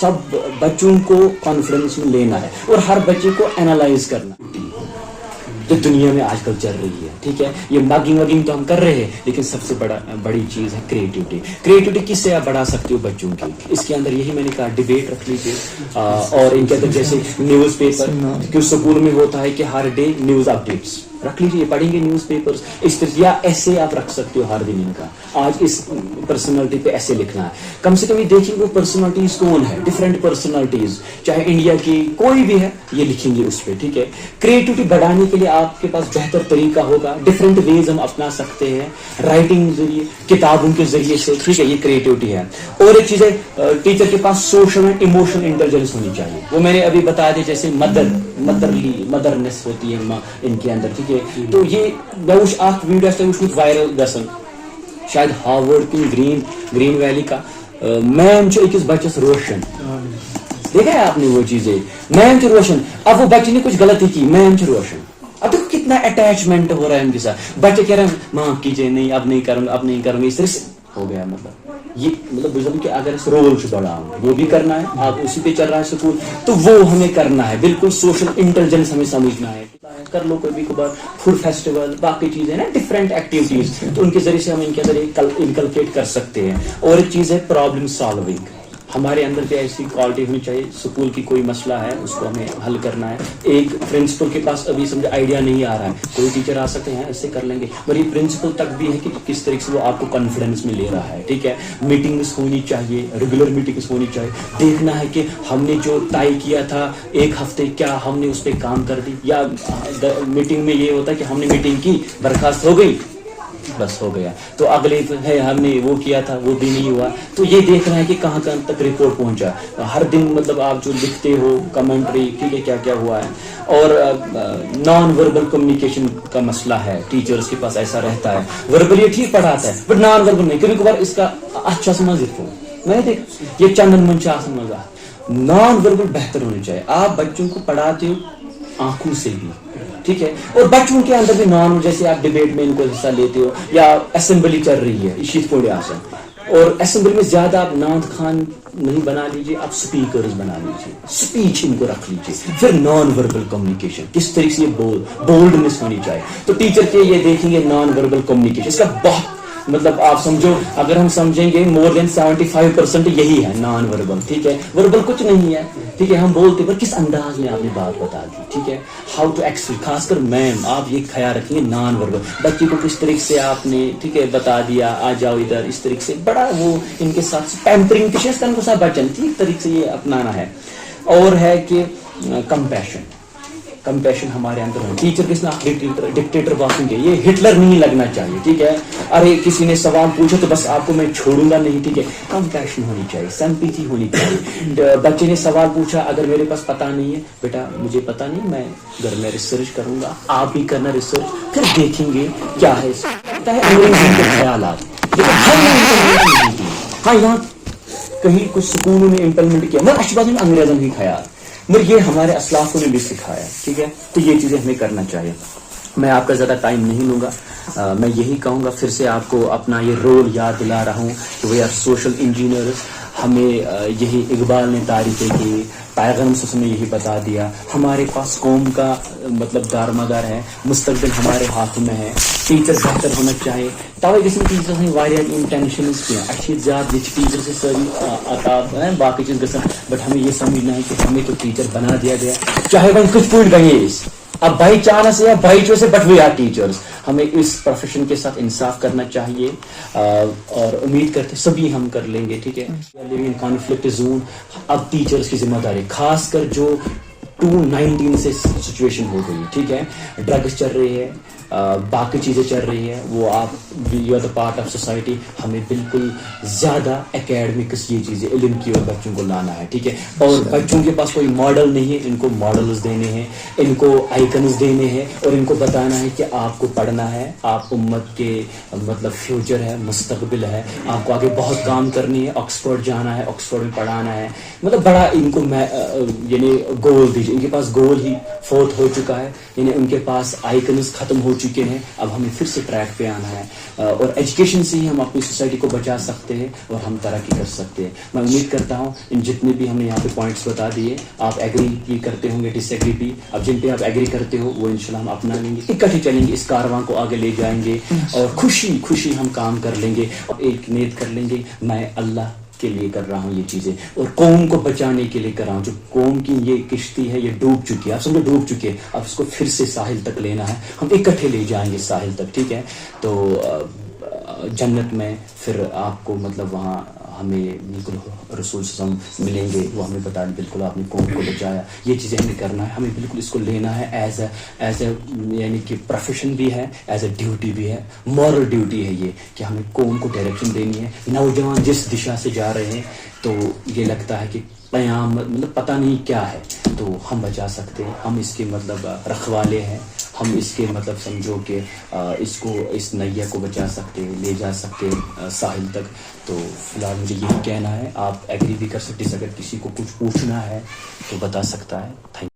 सब बच्चों को कॉन्फिडेंस में लेना है और हर बच्चे को एनालाइज करना जो दुनिया में आजकल चल रही है, ठीक है। ये मगिंग वगिंग तो हम कर रहे हैं, लेकिन सबसे बड़ी चीज है क्रिएटिविटी। क्रिएटिविटी किससे आप बढ़ा सकते हो बच्चों की, इसके अंदर यही मैंने कहा डिबेट रख लीजिए, और इनके अंदर जैसे न्यूज पेपर, क्यों स्कूल में होता है कि हर डे न्यूज अपडेट्स रख लीजिए, पढ़ेंगे न्यूज पेपर्स इस तरह, या ऐसे आप रख सकते हो हर दिन इनका, आज इस पर्सनालिटी पे ऐसे लिखना है। कम से कम ये देखेंगे वो पर्सनालिटीज कौन है, डिफरेंट पर्सनालिटीज, चाहे इंडिया की कोई भी है, ये लिखेंगे उस पर, ठीक है। क्रिएटिविटी बढ़ाने के लिए आपके पास बेहतर तरीका होगा, डिफरेंट वेज हम अपना सकते हैं, राइटिंग जरिए, किताबों के जरिए से, ठीक है, ये क्रिएटिविटी है। और एक चीज है, टीचर के पास सोशल एंड इमोशनल इंटेलिजेंस होनी चाहिए, वो मैंने अभी बताया दिया, जैसे मदरनेस होती है इनके अंदर, ठीक है। तो ये आख वीडियो वायरल गसन शायद हार्वर्ड की ग्रीन वैली का मैम जो एक बच्चस रोशन, देखा है आपने वो चीजें, मैम की रोशन, अब वो बच्चे ने कुछ गलती की, मैम की रोशन, अब देखो कितना अटैचमेंट हो रहा है उनके साथ, बच्चे कह रहे हैं माफ कीजिए, नहीं अब नहीं करूंगा, इस तरह से हो गया। मतलब ये मतलब कि अगर इस रोल से बड़ा वो भी करना है, आप उसी पे चल रहा है स्कूल, तो वो हमें करना है, बिल्कुल सोशल इंटेलिजेंस हमें समझना है। कर लो कोई भी फूड फेस्टिवल, बाकी चीजें ना, डिफरेंट एक्टिविटीज, तो उनके जरिए से हम इनके अंदर इनकलकेट कर सकते हैं। और एक चीज है प्रॉब्लम सॉल्विंग, हमारे अंदर भी ऐसी क्वालिटी होनी चाहिए, स्कूल की कोई मसला है उसको हमें हल करना है। एक प्रिंसिपल के पास अभी समझे आइडिया नहीं आ रहा है, कोई टीचर आ सकते हैं ऐसे कर लेंगे, पर ये प्रिंसिपल तक भी है कि किस तरीके से वो आपको कॉन्फिडेंस में ले रहा है, ठीक है। मीटिंग्स होनी चाहिए, रेगुलर मीटिंग्स होनी चाहिए, देखना है कि हमने जो तय किया था एक हफ्ते, क्या हमने उस पर काम कर दी, या मीटिंग में ये होता है कि हमने मीटिंग की, बर्खास्त हो गई, बस हो गया, तो अगले है हमने वो किया था, वो भी नहीं हुआ। तो ये देखना है कि कहाँ कहाँ तक रिपोर्ट पहुंचा, हर दिन मतलब आप जो लिखते हो कमेंट्री, ठीक है, क्या क्या हुआ है। और नॉन वर्बल कम्युनिकेशन का मसला है, टीचर्स के पास ऐसा रहता है, वर्बल ये ठीक पढ़ाता है बट नॉन वर्बल नहीं, कभी कभार इसका अच्छा समझ देखो, मैं देख ये चंदन मंचा समझा, नॉन वर्बल बेहतर होनी चाहिए। आप बच्चों को पढ़ाते हो आंखों से भी, ठीक है, और बच्चों के अंदर भी नॉन, जैसे आप डिबेट में इनको हिस्सा लेते हो, या असेंबली चल रही है शीत पोड़े आसन, और असेंबली में ज्यादा आप नाथ खान नहीं बना लीजिए, आप स्पीकर्स बना लीजिए, स्पीच इनको रख लीजिए। फिर नॉन वर्बल कम्युनिकेशन, किस तरीके से बोल्डनेस होनी चाहिए, तो टीचर के ये देखेंगे नॉन वर्बल कम्युनिकेशन, इसका बहुत मतलब आप समझो, अगर हम समझेंगे मोर देन 75% यही है नॉन वर्बल, ठीक है। वर्बल कुछ नहीं है, ठीक है, हम बोलते पर किस अंदाज में आपने बात बता दी, ठीक है, हाउ टू एक्सप्रेस, खासकर मैम आप ये ख्याल रखेंगे नॉन वर्बल, बच्चे को किस तरीके से आपने, ठीक है, बता दिया, आ जाओ इधर, इस तरीके से बड़ा वो इनके साथ पैम्परिंग के साथ बचन, ठीक तरीके से ये अपनाना है। और है कि कंपैशन हमारे अंदर हो, टीचर किसना डिक्टेटर वाकिंग के, ये हिटलर नहीं लगना चाहिए, ठीक है। अरे किसी ने सवाल पूछा तो बस आपको मैं छोड़ूंगा नहीं, ठीक है, कंपैशन होनी चाहिए, सिंपैथी होनी चाहिए। बच्चे ने सवाल पूछा, अगर मेरे पास पता नहीं है, बेटा मुझे पता नहीं, मैं घर में रिसर्च करूंगा, आप भी करना रिसर्च, फिर देखेंगे क्या है। अंग्रेजी के ख्याल हाँ यहाँ कहीं कुछ स्कूलों में इम्प्लीमेंट किया, मगर अच्छी बात है अंग्रेजों की ख्याल, मगर ये हमारे असलाफों ने भी सिखाया, ठीक है। तो ये चीजें हमें करना चाहिए। मैं आपका ज्यादा टाइम नहीं लूंगा, मैं यही कहूंगा, फिर से आपको अपना ये रोल याद दिला रहा हूँ कि वी आर सोशल इंजीनियर्स। हमें यही इकबाल ने तारीफें की, पैगम्बर सल्लल्लाहु ने यही बता दिया, हमारे पास कौम का मतलब दारमदार है, मुस्तकबिल हमारे हाथ में है, टीचर बेहतर होना चाहिए। तवे गई टीचर इंटेंशंस की अच्छी ज्यादा टीचर से सारी आता बाकी चीज गसन, बट हमें ये समझना है कि हमें तो टीचर बना दिया गया, चाहे वही कुछ पूछ गए अब बाई चांस या by choice but we are teachers. हमें इस प्रोफेशन के साथ इंसाफ करना चाहिए, और उम्मीद करते सभी हम कर लेंगे, ठीक है। लिविंग इन कॉन्फ्लिक्ट जोन, अब टीचर्स की जिम्मेदारी, खासकर जो 2019 से सिचुएशन हो गई, ठीक है, ड्रग्स चल रही है, बाकी चीजें चल रही है, वो आप you are the part of society, हमें बिल्कुल ज्यादा एकेडमिक्स ये चीजें इल्म की और बच्चों को लाना है, ठीक है। और बच्चों के पास कोई मॉडल नहीं है, इनको मॉडल्स देने हैं, इनको आइकन्स देने हैं, और इनको बताना है कि आपको पढ़ना है, आप उम्मत के मतलब फ्यूचर है, मुस्तकबिल है, आपको आगे बहुत काम करनी है, ऑक्सफोर्ड जाना है, ऑक्सफोर्ड में पढ़ाना है, मतलब बड़ा इनको यानी गोल दीजिए। इनके पास गोल ही फोर्थ हो चुका है, यानी उनके पास आइकन्स खत्म हो چکے ہیں, اب ہمیں پھر سے ٹریک پہ آنا ہے اور ایجوکیشن سے ہی ہم اپنی سوسائٹی کو بچا سکتے ہیں اور ہم ترقی کر سکتے ہیں. میں امید کرتا ہوں ان جتنے بھی ہم نے یہاں پہ پوائنٹس بتا دیے آپ ایگری بھی کرتے ہوں گے, ڈس ایگری بھی. اب جن پہ آپ ایگری کرتے ہو وہ انشاءاللہ ہم اپنا لیں گے, اکٹھے چلیں گے, اس کارواں کو آگے لے جائیں گے اور خوشی خوشی ہم کام کر لیں گے اور ایک نیت کر لیں گے میں اللہ کے لیے کر رہا ہوں یہ چیزیں اور قوم کو بچانے کے لیے کر رہا ہوں. جو قوم کی یہ کشتی ہے یہ ڈوب چکی ہے, آپ سمجھو ڈوب چکی ہے, اب اس کو پھر سے ساحل تک لینا ہے, ہم اکٹھے لے جائیں گے ساحل تک. ٹھیک ہے, تو جنت میں پھر آپ کو مطلب وہاں ہمیں بالکل رسول صلی اللہ علیہ وسلم ملیں گے, وہ ہمیں بتائیں بالکل آپ نے قوم کو بچایا. یہ چیزیں ہمیں کرنا ہے, ہمیں بالکل اس کو لینا ہے ایز اے یعنی کہ پروفیشن بھی ہے, ایز اے ڈیوٹی بھی ہے, مورل ڈیوٹی ہے یہ کہ ہمیں قوم کو ڈائریکشن دینی ہے. نوجوان جس دشا سے جا رہے ہیں تو یہ لگتا ہے کہ قیامت مطلب پتہ نہیں کیا ہے, تو ہم بچا سکتے ہیں, ہم اس کے مطلب رکھوالے ہیں, ہم اس کے مطلب سمجھو کہ اس کو اس نیا کو بچا سکتے ہیں, لے جا سکتے ہیں ساحل تک. تو فی الحال مجھے یہی کہنا ہے, آپ ایگری بھی کر سکتے ہیں, اگر کسی کو کچھ پوچھنا ہے تو بتا سکتا ہے. تھینک